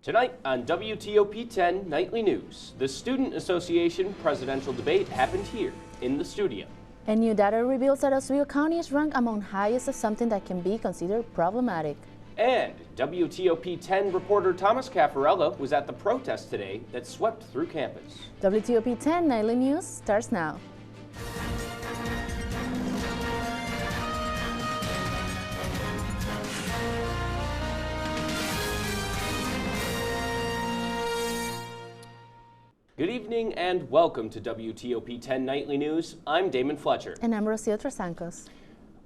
Tonight on WTOP-10 Nightly News, the Student Association presidential debate happened here in the studio. And new data reveals that Oswego County is ranked among highest as something that can be considered problematic. And WTOP-10 reporter Thomas Cafarella was at the protest today that swept through campus. WTOP-10 Nightly News starts now. Good evening and welcome to WTOP-10 Nightly News. I'm Damon Fletcher. And I'm Rocio Trasancos.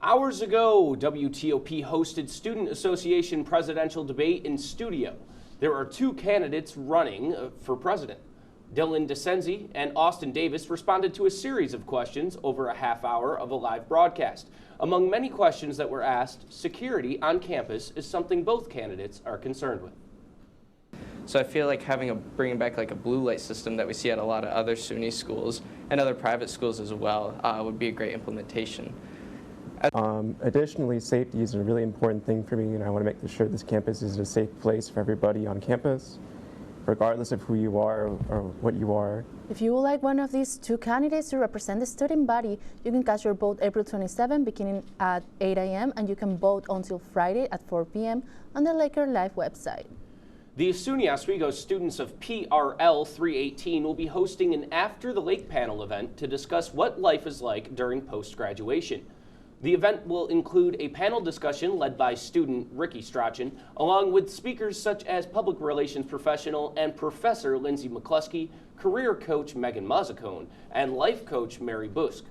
Hours ago, WTOP hosted Student Association presidential debate in studio. There are two candidates running for president. Dylan DeCenzi and Austin Davis responded to a series of questions over a half hour of a live broadcast. Among many questions that were asked, security on campus is something both candidates are concerned with. So I feel like bringing back like a blue light system that we see at a lot of other SUNY schools and other private schools as well would be a great implementation. Additionally, safety is a really important thing for me, and I want to make sure this campus is a safe place for everybody on campus, regardless of who you are or what you are. If you would like one of these two candidates to represent the student body, you can cast your vote April 27 beginning at 8 a.m. and you can vote until Friday at 4 p.m. on the Laker Live website. The SUNY Oswego students of PRL 318 will be hosting an After the Lake panel event to discuss what life is like during post-graduation. The event will include a panel discussion led by student Ricky Strachan, along with speakers such as public relations professional and Professor Lindsay McCluskey, career coach Megan Mazzacone, and life coach Mary Busk.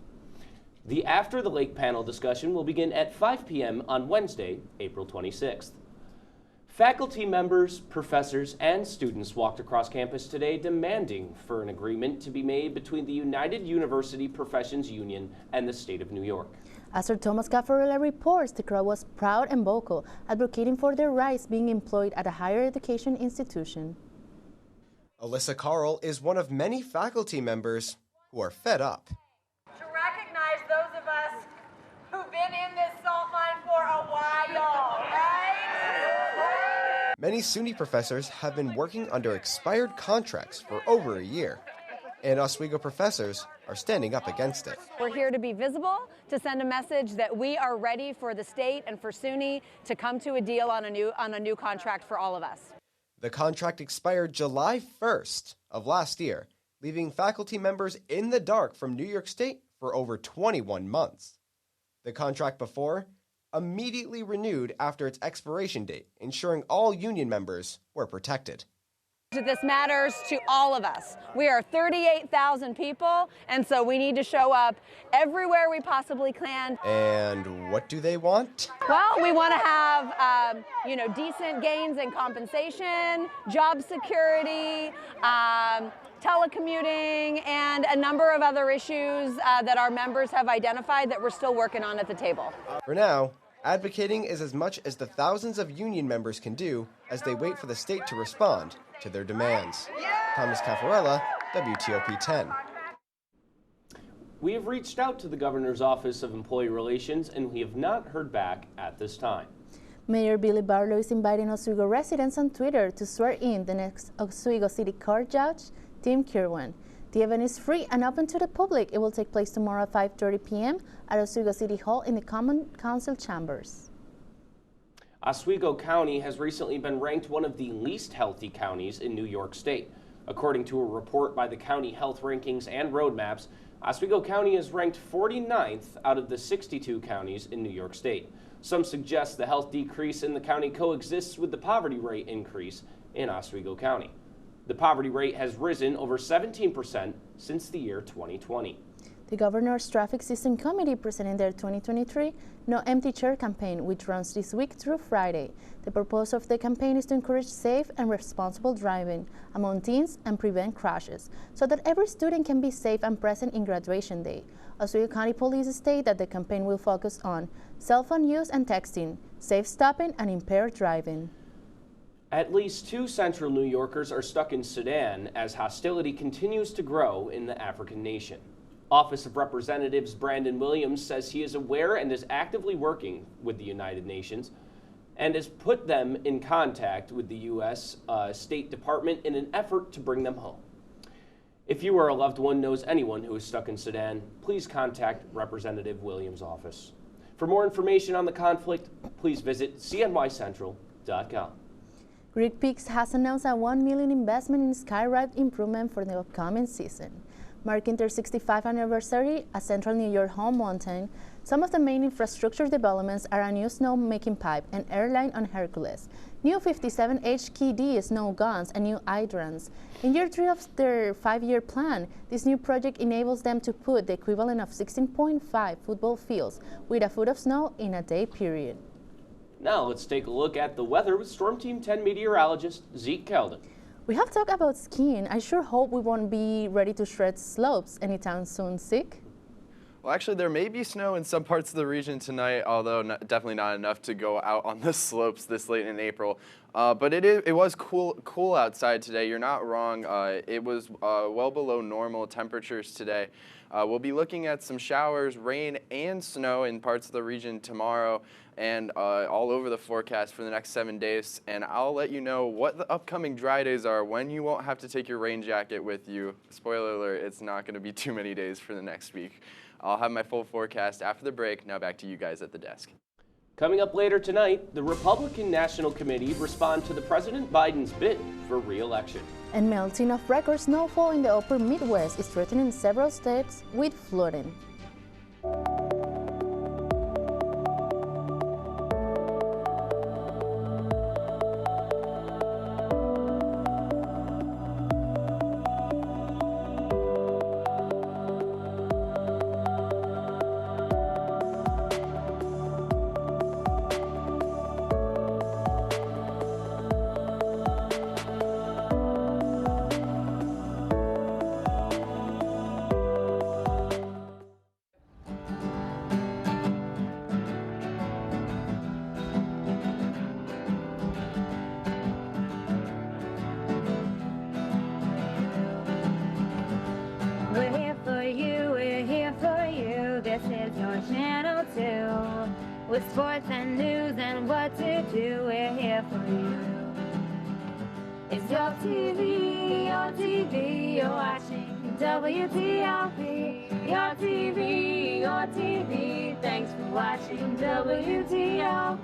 The After the Lake panel discussion will begin at 5 p.m. on Wednesday, April 26th. Faculty members, professors, and students walked across campus today demanding for an agreement to be made between the United University Professions Union and the state of New York. As Sir Thomas Cafarella reports, the crowd was proud and vocal, advocating for their rights being employed at a higher education institution. Alyssa Carl is one of many faculty members who are fed up. To recognize those of us who've been in this salt mine for a while, right? Many SUNY professors have been working under expired contracts for over a year, and Oswego professors are standing up against it. We're here to be visible, to send a message that we are ready for the state and for SUNY to come to a deal on a new contract for all of us. The contract expired July 1st of last year, leaving faculty members in the dark from New York State for over 21 months. The contract before immediately renewed after its expiration date, ensuring all union members were protected. This matters to all of us. We are 38,000 people, and so we need to show up everywhere we possibly can. And what do they want? Well, we want to have, decent gains in compensation, job security, telecommuting, and a number of other issues that our members have identified that we're still working on at the table. For now, advocating is as much as the thousands of union members can do as they wait for the state to respond to their demands. Thomas Cafarella, WTOP-10. We have reached out to the Governor's Office of Employee Relations and we have not heard back at this time. Mayor Billy Barlow is inviting Oswego residents on Twitter to swear in the next Oswego City Court Judge, Tim Kirwan. The event is free and open to the public. It will take place tomorrow at 5:30 p.m. at Oswego City Hall in the Common Council Chambers. Oswego County has recently been ranked one of the least healthy counties in New York State. According to a report by the County Health Rankings and Roadmaps, Oswego County is ranked 49th out of the 62 counties in New York State. Some suggest the health decrease in the county coexists with the poverty rate increase in Oswego County. The poverty rate has risen over 17% since the year 2020. The Governor's Traffic System Committee presented their 2023 No Empty Chair campaign, which runs this week through Friday. The purpose of the campaign is to encourage safe and responsible driving among teens and prevent crashes, so that every student can be safe and present in graduation day. Oswego County Police state that the campaign will focus on cell phone use and texting, safe stopping, and impaired driving. At least 2 Central New Yorkers are stuck in Sudan as hostility continues to grow in the African nation. Office of Representatives Brandon Williams says he is aware and is actively working with the United Nations. and has put them in contact with the U.S. State Department in an effort to bring them home. If you or a loved one knows anyone who is stuck in Sudan, please contact Representative Williams' office. For more information on the conflict, please visit cnycentral.com. Greek Peaks has announced a $1 million investment in skyride improvement for the upcoming season. Marking their 65th anniversary at Central New York home mountain, some of the main infrastructure developments are a new snow-making pipe and airline on Hercules, new 57 HKD snow guns, and new hydrants. In year 3 of their 5-year plan, this new project enables them to put the equivalent of 16.5 football fields with a foot of snow in a day period. Now let's take a look at the weather with Storm Team 10 meteorologist Zeke Caldon. We have talked about skiing. I sure hope we won't be ready to shred slopes anytime soon, Zeke. Well, actually, there may be snow in some parts of the region tonight, although definitely not enough to go out on the slopes this late in April. But it was cool outside today. You're not wrong. It was well below normal temperatures today. We'll be looking at some showers, rain, and snow in parts of the region tomorrow and all over the forecast for the next 7 days. And I'll let you know what the upcoming dry days are, when you won't have to take your rain jacket with you. Spoiler alert, it's not going to be too many days for the next week. I'll have my full forecast after the break. Now back to you guys at the desk. Coming up later tonight, the Republican National Committee respond to the President Biden's bid for re-election. And melting of record snowfall in the upper Midwest is threatening several states with flooding. We're here for you, we're here for you. This is your channel 2. With sports and news and what to do, we're here for you. It's your TV, you're watching WTOP. Your TV, thanks for watching WTOP.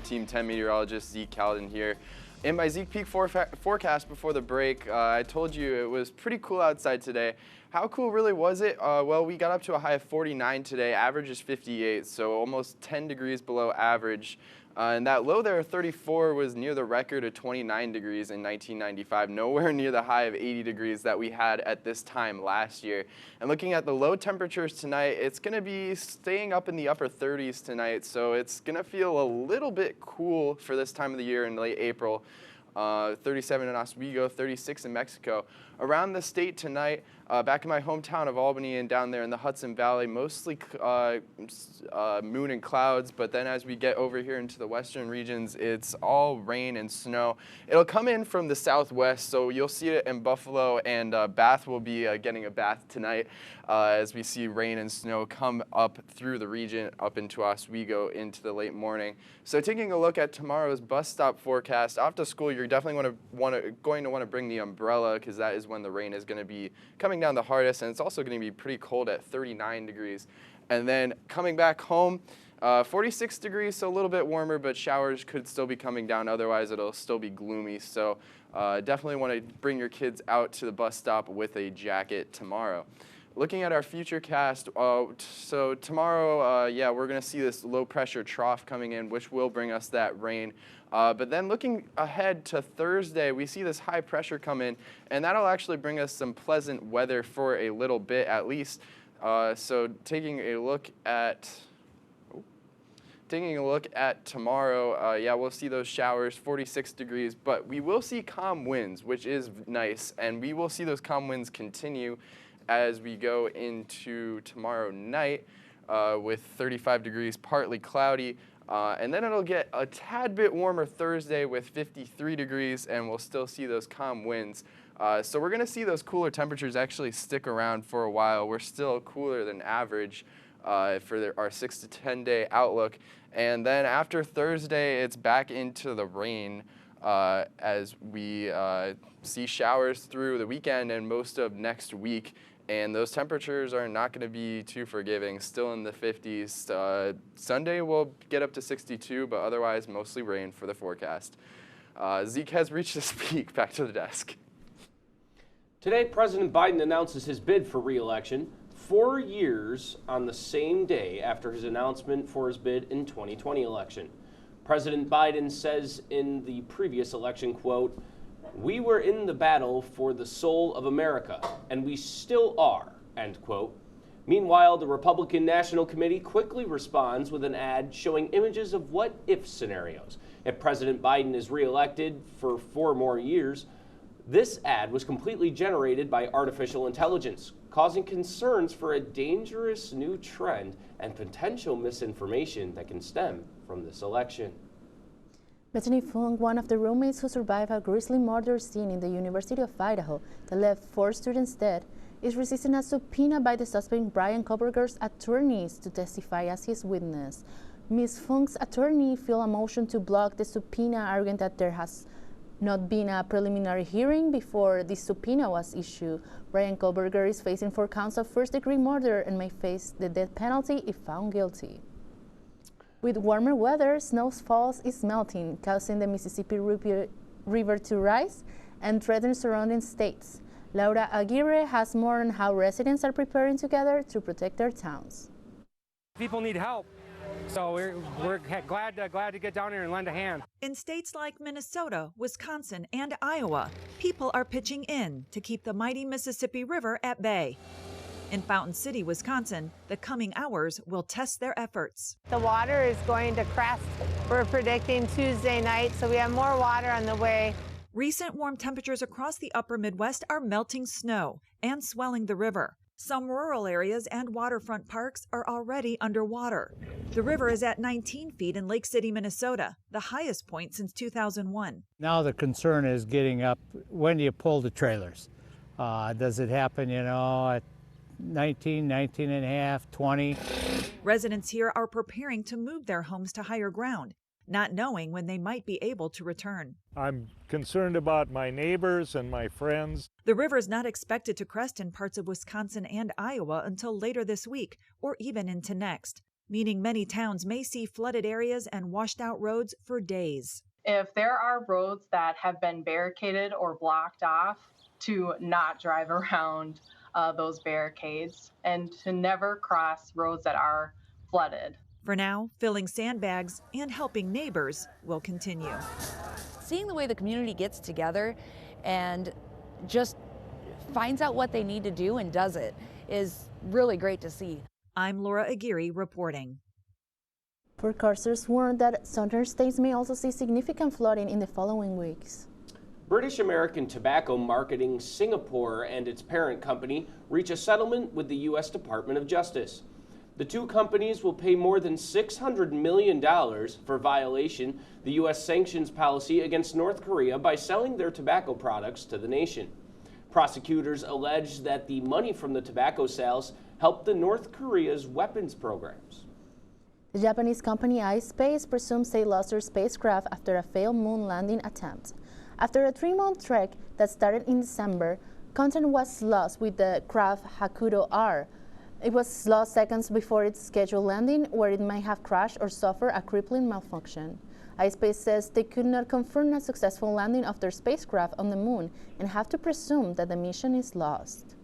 Team 10 meteorologist Zeke Caldon here. In my Zeke Peak forecast before the break, I told you it was pretty cool outside today. How cool really was it? Well, we got up to a high of 49 today. Average is 58, so almost 10 degrees below average. And that low there of 34 was near the record of 29 degrees in 1995, nowhere near the high of 80 degrees that we had at this time last year. And looking at the low temperatures tonight, it's going to be staying up in the upper 30s tonight, so it's going to feel a little bit cool for this time of the year in late April. 37 in Oswego, 36 in Mexico. Around the state tonight, back in my hometown of Albany and down there in the Hudson Valley, mostly moon and clouds, but then as we get over here into the western regions, it's all rain and snow. It'll come in from the southwest, so you'll see it in Buffalo, and Bath will be getting a bath tonight as we see rain and snow come up through the region, up into Oswego into the late morning. So taking a look at tomorrow's bus stop forecast, after school you're definitely going to want to bring the umbrella, because that is when the rain is going to be coming coming down the hardest, and it's also going to be pretty cold at 39 degrees. And then coming back home, 46 degrees, so a little bit warmer, but showers could still be coming down. Otherwise, it'll still be gloomy. So definitely want to bring your kids out to the bus stop with a jacket tomorrow. Looking at our futurecast, so tomorrow, yeah, we're going to see this low pressure trough coming in, which will bring us that rain. But then looking ahead to Thursday, we see this high pressure come in, and that'll actually bring us some pleasant weather for a little bit at least. So taking a look at tomorrow, yeah, we'll see those showers, 46 degrees, but we will see calm winds, which is nice, and we will see those calm winds continue as we go into tomorrow night with 35 degrees, partly cloudy. And then it'll get a tad bit warmer Thursday with 53 degrees, and we'll still see those calm winds. So we're going to see those cooler temperatures actually stick around for a while. We're still cooler than average for our 6 to 10 day outlook. And then after Thursday, it's back into the rain as we see showers through the weekend and most of next week. And those temperatures are not going to be too forgiving, still in the 50s. Sunday will get up to 62, but otherwise mostly rain for the forecast. Zeke has reached his peak. Back to the desk. Today, President Biden announces his bid for re-election 4 years on the same day after his announcement for his bid in 2020 election. President Biden says in the previous election, quote, "We were in the battle for the soul of America, and we still are," end quote. Meanwhile, the Republican National Committee quickly responds with an ad showing images of what-if scenarios. If President Biden is reelected for 4 more years, this ad was completely generated by artificial intelligence, causing concerns for a dangerous new trend and potential misinformation that can stem from this election. Bethany Fung, one of the roommates who survived a grisly murder scene in the University of Idaho that left 4 students dead, is resisting a subpoena by the suspect Bryan Kohberger's attorneys to testify as his witness. Ms. Fung's attorney filed a motion to block the subpoena, arguing that there has not been a preliminary hearing before the subpoena was issued. Bryan Kohberger is facing 4 counts of first-degree murder and may face the death penalty if found guilty. With warmer weather, snowfalls is melting, causing the Mississippi River to rise and threaten surrounding states. Laura Aguirre has more on how residents are preparing together to protect their towns. People need help, so we're glad to get down here and lend a hand. In states like Minnesota, Wisconsin, and Iowa, people are pitching in to keep the mighty Mississippi River at bay. In Fountain City, Wisconsin, the coming hours will test their efforts. The water is going to crest. We're predicting Tuesday night, so we have more water on the way. Recent warm temperatures across the upper Midwest are melting snow and swelling the river. Some rural areas and waterfront parks are already underwater. The river is at 19 feet in Lake City, Minnesota, the highest point since 2001. Now the concern is getting up, when do you pull the trailers? Does it happen, at 19 and a half, 20? Residents here are preparing to move their homes to higher ground, not knowing when they might be able to return. I'm concerned about my neighbors and my friends. The river is not expected to crest in parts of Wisconsin and Iowa until later this week or even into next, meaning many towns may see flooded areas and washed out roads for days. If there are roads that have been barricaded or blocked off, to not drive around those barricades and to never cross roads that are flooded. For now, filling sandbags and helping neighbors will continue. Seeing the way the community gets together and just finds out what they need to do and does it is really great to see. I'm Laura Aguirre reporting. Forecasters warn that southern states may also see significant flooding in the following weeks. British American Tobacco Marketing Singapore and its parent company reach a settlement with the U.S. Department of Justice. The 2 companies will pay more than $600 million for violation the U.S. sanctions policy against North Korea by selling their tobacco products to the nation. Prosecutors allege that the money from the tobacco sales helped the North Korea's weapons programs. The Japanese company iSpace presumes they lost their spacecraft after a failed moon landing attempt. After a 3-month trek that started in December, content was lost with the craft Hakuto R. It was lost seconds before its scheduled landing, where it may have crashed or suffered a crippling malfunction. iSpace says they could not confirm a successful landing of their spacecraft on the moon and have to presume that the mission is lost.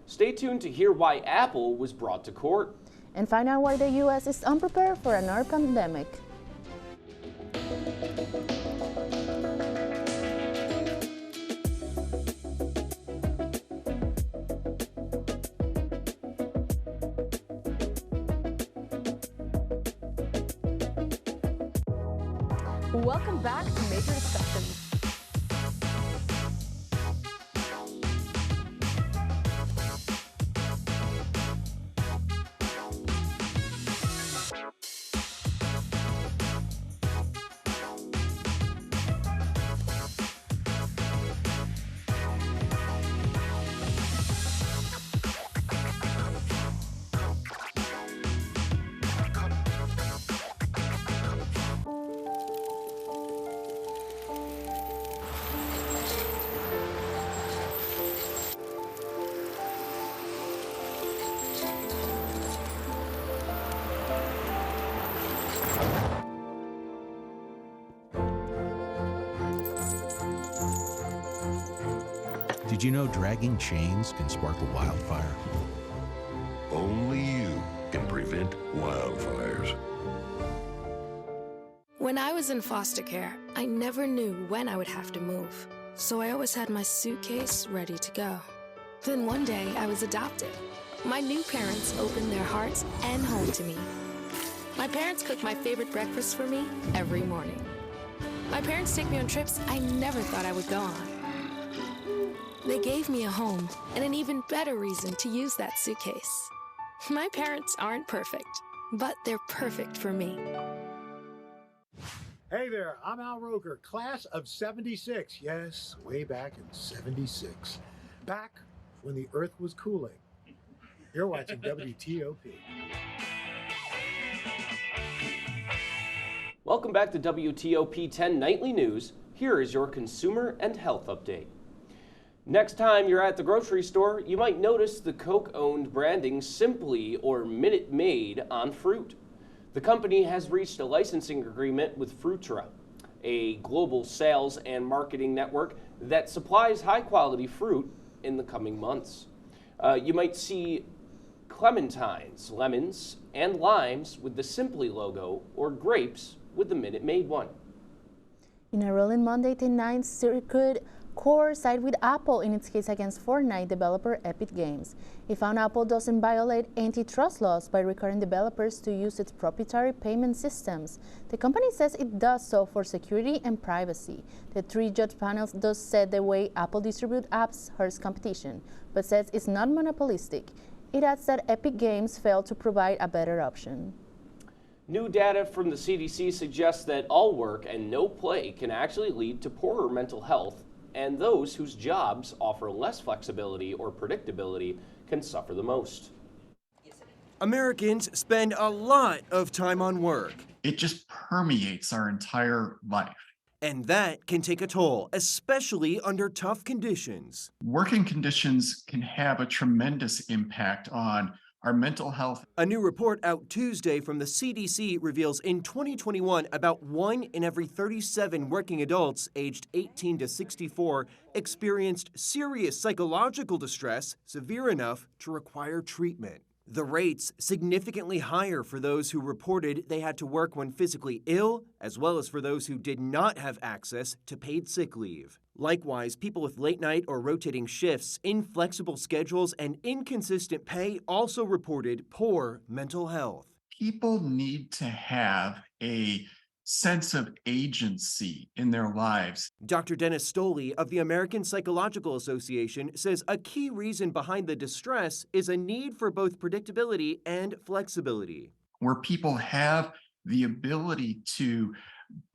Stay tuned to hear why Apple was brought to court. And find out why the U.S. is unprepared for another pandemic. Welcome back to Major Discussion. Did you know dragging chains can spark a wildfire? Only you can prevent wildfires. When I was in foster care, I never knew when I would have to move, so I always had my suitcase ready to go. Then one day, I was adopted. My new parents opened their hearts and home to me. My parents cook my favorite breakfast for me every morning. My parents take me on trips I never thought I would go on. They gave me a home and an even better reason to use that suitcase. My parents aren't perfect, but they're perfect for me. Hey there, I'm Al Roker, class of 76. Yes, way back in 76. Back when the earth was cooling. You're watching WTOP. Welcome back to WTOP-10 Nightly News. Here is your consumer and health update. Next time you're at the grocery store, you might notice the Coke-owned branding Simply or Minute Maid on fruit. The company has reached a licensing agreement with Fruitra, a global sales and marketing network that supplies high-quality fruit in the coming months. You might see clementines, lemons, and limes with the Simply logo, or grapes with the Minute Maid one. In a ruling Monday, the Ninth Circuit Court sided with Apple in its case against Fortnite developer Epic Games. It found Apple doesn't violate antitrust laws by requiring developers to use its proprietary payment systems. The company says it does so for security and privacy. The three-judge panel does said the way Apple distributes apps hurts competition, but says it's not monopolistic. It adds that Epic Games failed to provide a better option. New data from the CDC suggests that all work and no play can actually lead to poorer mental health, and those whose jobs offer less flexibility or predictability can suffer the most. Americans spend a lot of time on work. It just permeates our entire life. And that can take a toll, especially under tough conditions. Working conditions can have a tremendous impact on our mental health. A new report out Tuesday from the CDC reveals in 2021, about 1 in every 37 working adults aged 18 to 64 experienced serious psychological distress, severe enough to require treatment. The rates significantly higher for those who reported they had to work when physically ill, as well as for those who did not have access to paid sick leave. Likewise, people with late night or rotating shifts, inflexible schedules, and inconsistent pay also reported poor mental health. People need to have a sense of agency in their lives. Dr. Dennis Stoley of the American Psychological Association says a key reason behind the distress is a need for both predictability and flexibility. Where people have the ability to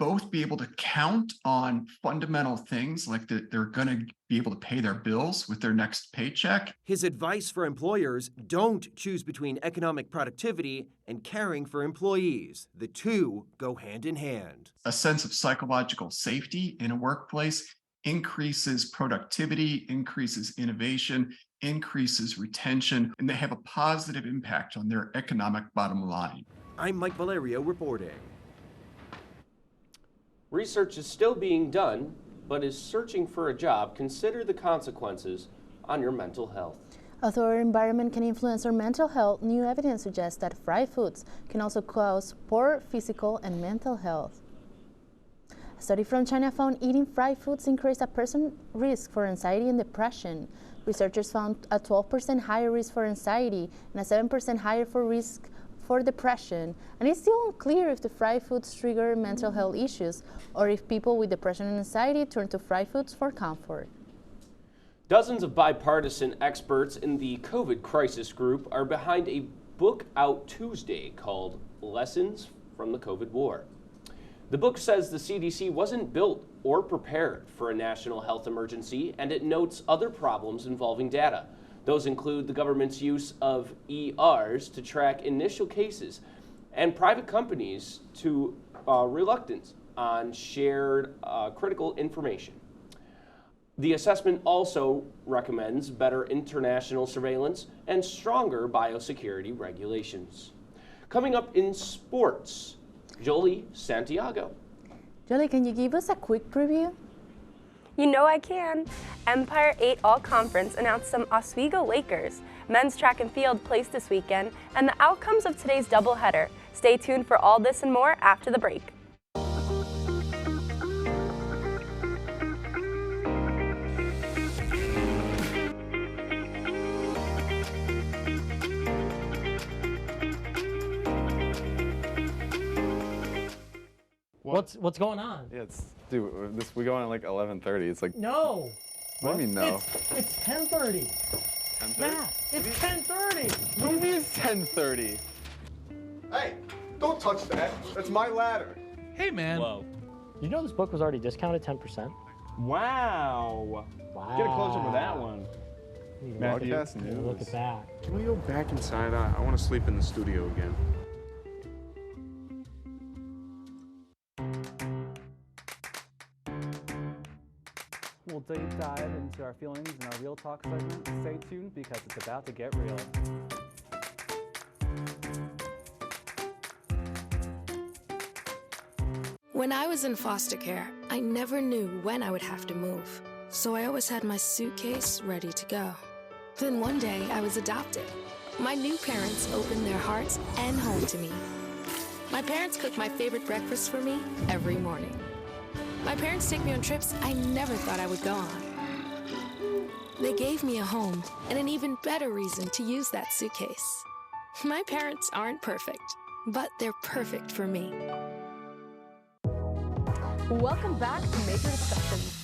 both be able to count on fundamental things like that they're going to be able to pay their bills with their next paycheck. His advice for employers: don't choose between economic productivity and caring for employees. The two go hand in hand. A sense of psychological safety in a workplace increases productivity, increases innovation, increases retention, and they have a positive impact on their economic bottom line. I'm Mike Valerio reporting. Research is still being done, but is searching for a job. Consider the consequences on your mental health. Although our environment can influence our mental health, new evidence suggests that fried foods can also cause poor physical and mental health. A study from China found eating fried foods increased a person's risk for anxiety and depression. Researchers found a 12% higher risk for anxiety and a 7% higher risk for depression. And it's still unclear if the fried foods trigger mental health issues or if people with depression and anxiety turn to fried foods for comfort. Dozens of bipartisan experts in the COVID crisis group are behind a book out Tuesday called Lessons from the COVID War. The book says the CDC wasn't built or prepared for a national health emergency, and it notes other problems involving data. Those include the government's use of ERs to track initial cases and private companies to reluctance on shared critical information. The assessment also recommends better international surveillance and stronger biosecurity regulations. Coming up in sports, Jolie Santiago. Jolie, can you give us a quick preview? You know I can. Empire 8 All-Conference announced some Oswego Lakers. Men's track and field placed this weekend, and the outcomes of today's doubleheader. Stay tuned for all this and more after the break. What's going on? Yeah, dude, we go on at like 11:30. It's like no. What do you mean no? It's 10:30. 10:30? Yeah, it's 10:30. What do you mean it's 10:30? Hey, don't touch that. That's my ladder. Hey, man. Whoa. You know this book was already discounted 10%? Wow. Get a close up of that one. Matthew, Look at that. Can we go back inside? I want to sleep in the studio again. We'll deep dive into our feelings in our Real Talk segment. Stay tuned because it's about to get real. When I was in foster care, I never knew when I would have to move. So I always had my suitcase ready to go. Then one day I was adopted. My new parents opened their hearts and home to me. My parents cook my favorite breakfast for me every morning. My parents take me on trips I never thought I would go on. They gave me a home and an even better reason to use that suitcase. My parents aren't perfect, but they're perfect for me. Welcome back to Major Discussions.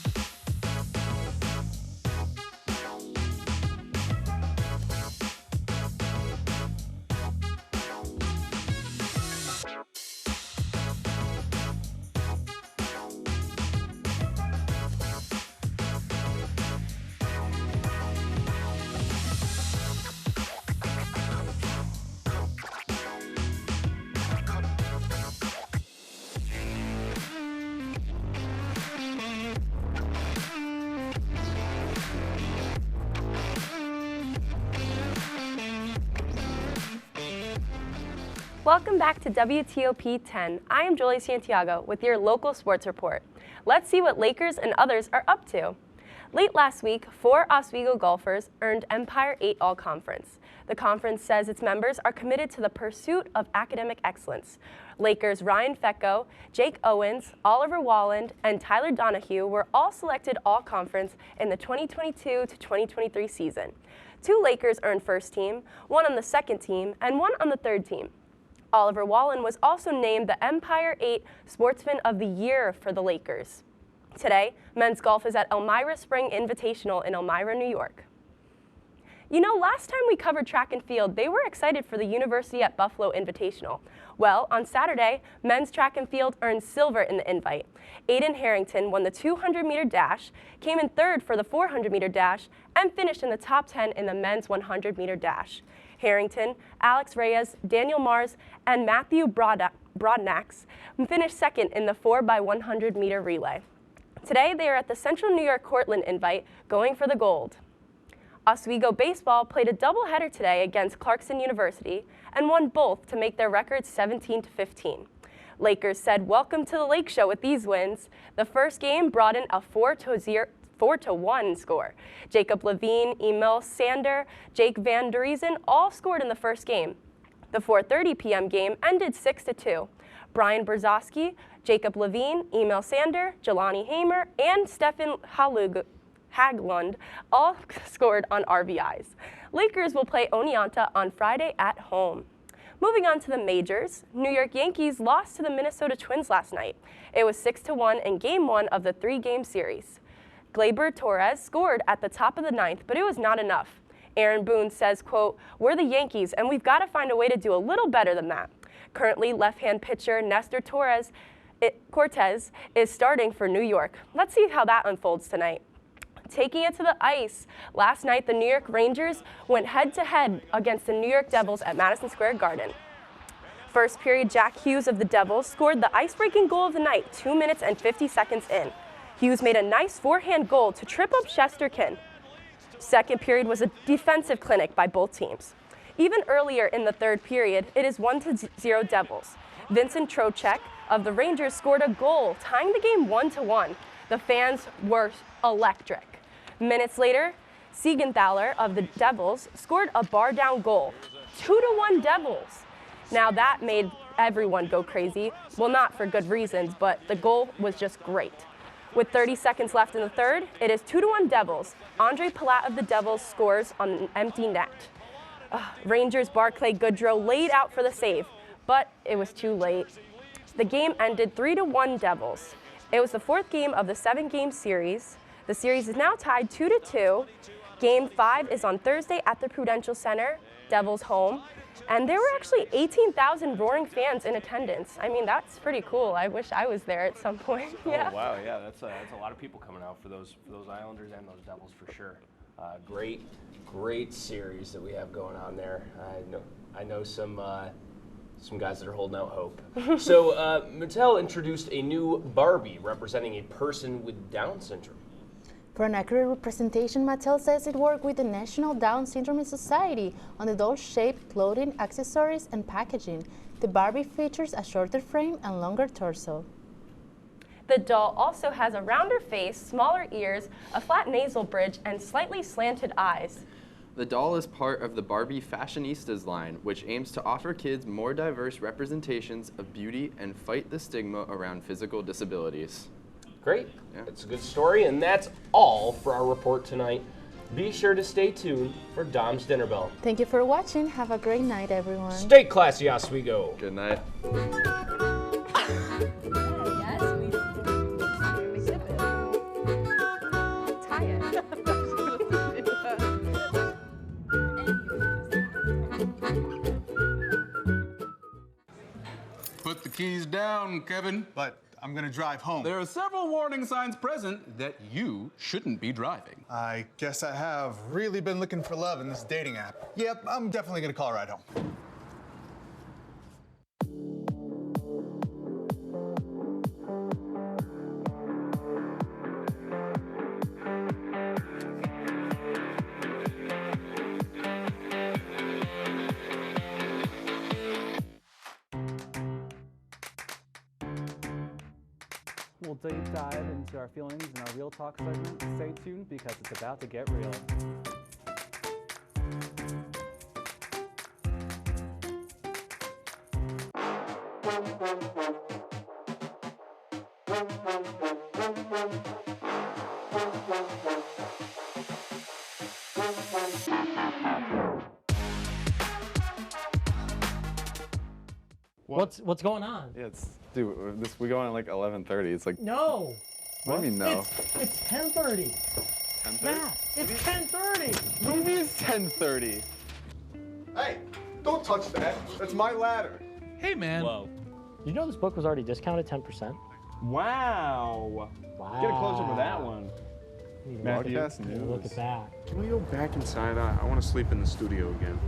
Welcome back to WTOP-10. I am Jolie Santiago with your local sports report. Let's see what Lakers and others are up to. Late last week, 4 Oswego golfers earned Empire 8 All-Conference. The conference says its members are committed to the pursuit of academic excellence. Lakers Ryan Fecko, Jake Owens, Oliver Walland, and Tyler Donahue were all selected All-Conference in the 2022 to 2023 season. 2 Lakers earned first team, 1 on the second team, and 1 on the third team. Oliver Walland was also named the Empire 8 Sportsman of the Year for the Lakers. Today, men's golf is at Elmira Spring Invitational in Elmira, New York. You know, last time we covered track and field, they were excited for the University at Buffalo Invitational. Well, on Saturday, men's track and field earned silver in the invite. Aiden Harrington won the 200-meter dash, came in third for the 400-meter dash, and finished in the top 10 in the men's 100-meter dash. Harrington, Alex Reyes, Daniel Mars, and Matthew Broadnax finished second in the 4x100-meter relay. Today, they are at the Central New York Cortland Invite, going for the gold. Oswego baseball played a doubleheader today against Clarkson University and won both to make their record 17-15. Lakers said welcome to the Lake Show with these wins. The first game brought in a 4-1 score. Jacob Levine, Emil Sander, Jake Van Der Riesen all scored in the first game. The 4:30 p.m. game ended 6-2. Brian Brzozowski, Jacob Levine, Emil Sander, Jelani Hamer, and Stefan Haglund all scored on RBIs. Lakers will play Oneonta on Friday at home. Moving on to the majors, New York Yankees lost to the Minnesota Twins last night. It was 6-1 in Game 1 of the 3-game series. Gleyber Torres scored at the top of the ninth, but it was not enough. Aaron Boone says, quote, "We're the Yankees, and we've got to find a way to do a little better than that." Currently, left-hand pitcher Nestor Cortez is starting for New York. Let's see how that unfolds tonight. Taking it to the ice, last night the New York Rangers went head-to-head against the New York Devils at Madison Square Garden. First period, Jack Hughes of the Devils scored the ice-breaking goal of the night 2 minutes and 50 seconds in. Hughes made a nice forehand goal to trip up Shesterkin. Second period was a defensive clinic by both teams. Even earlier in the third period, it is 1-0 Devils. Vincent Trocheck of the Rangers scored a goal, tying the game 1-1. The fans were electric. Minutes later, Siegenthaler of the Devils scored a bar-down goal. 2-1 Devils. Now that made everyone go crazy. Well, not for good reasons, but the goal was just great. With 30 seconds left in the third, it is 2-1 Devils. Andre Palat of the Devils scores on an empty net. Rangers' Barclay Goodrow laid out for the save, but it was too late. The game ended 3-1 Devils. It was the fourth game of the 7-game series. The series is now tied 2-2. Game 5 is on Thursday at the Prudential Center, Devils home. And there were actually 18,000 roaring fans in attendance. I mean, that's pretty cool. I wish I was there at some point. Yeah. Oh, wow, yeah, that's a lot of people coming out for those Islanders and those Devils for sure. Great series that we have going on there. I know some guys that are holding out hope. So Mattel introduced a new Barbie representing a person with Down syndrome. For an accurate representation, Mattel says it worked with the National Down Syndrome Society on the doll's shape, clothing, accessories, and packaging. The Barbie features a shorter frame and longer torso. The doll also has a rounder face, smaller ears, a flat nasal bridge, and slightly slanted eyes. The doll is part of the Barbie Fashionistas line, which aims to offer kids more diverse representations of beauty and fight the stigma around physical disabilities. Great. Yeah. It's a good story, and that's all for our report tonight. Be sure to stay tuned for Dom's Dinner Bell. Thank you for watching. Have a great night, everyone. Stay classy, Oswego. Good night. Put the keys down, Kevin. But I'm gonna drive home. There are several warning signs present that you shouldn't be driving. I guess I have really been looking for love in this dating app. Yep, I'm definitely gonna call a ride home. We'll deep dive into our feelings in our Real Talk segment. Stay tuned because it's about to get real. What's going on? Yeah, dude, we go on at like 11:30. It's like No. What do you mean no? It's 10:30. 10:30? Yeah, it's 10:30. What do you mean it's 10:30? Hey, don't touch that. That's my ladder. Hey, man. Whoa. You know this book was already discounted 10%? Wow. Get a close up with that one. Matthew, Look at that. Can we go back inside? I want to sleep in the studio again.